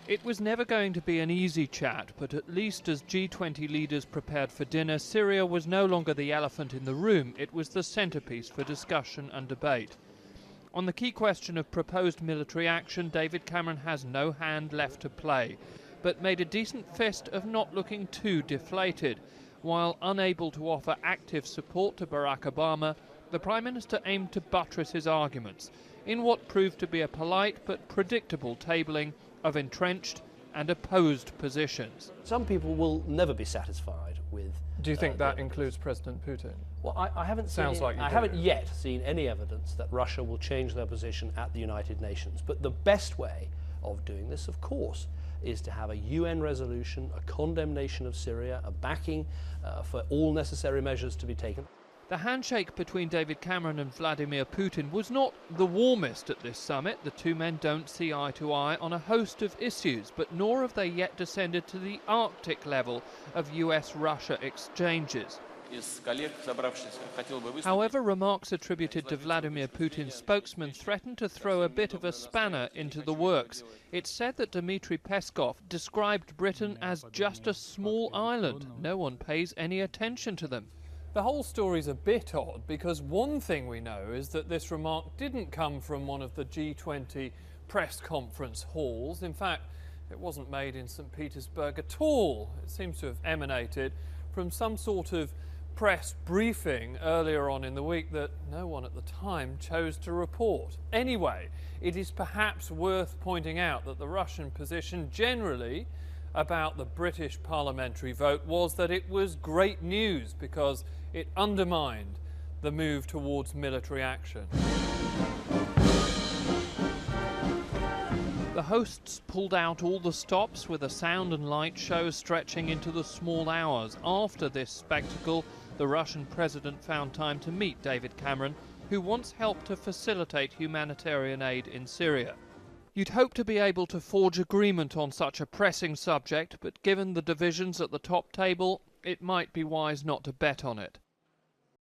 It was never going to be an easy chat, but at least as G20 leaders prepared for dinner, Syria was no longer the elephant in the room. It was the centrepiece for discussion and debate. On the key question of proposed military action, David Cameron has no hand left to play, but made a decent fist of not looking too deflated. While unable to offer active support to Barack Obama, the Prime Minister aimed to buttress his arguments in what proved to be a polite but predictable tabling of entrenched and opposed positions. Some people will never be satisfied with... Do you think that includes President Putin? Well, I haven't yet seen any evidence that Russia will change their position at the United Nations. But the best way of doing this, of course, is to have a UN resolution, a condemnation of Syria, a backing for all necessary measures to be taken. The handshake between David Cameron and Vladimir Putin was not the warmest at this summit. The two men don't see eye to eye on a host of issues, but nor have they yet descended to the Arctic level of US-Russia exchanges. However, remarks attributed to Vladimir Putin's spokesman threatened to throw a bit of a spanner into the works. It's said that Dmitry Peskov described Britain as just a small island. No one pays any attention to them. The whole story's a bit odd because one thing we know is that this remark didn't come from one of the G20 press conference halls. In fact, it wasn't made in St Petersburg at all. It seems to have emanated from some sort of press briefing earlier on in the week that no one at the time chose to report. Anyway, it is perhaps worth pointing out that the Russian position generally about the British parliamentary vote was that it was great news because it undermined the move towards military action. The hosts pulled out all the stops with a sound and light show stretching into the small hours. After this spectacle, the Russian president found time to meet David Cameron, who once helped to facilitate humanitarian aid in Syria. You'd hope to be able to forge agreement on such a pressing subject, but given the divisions at the top table, it might be wise not to bet on it.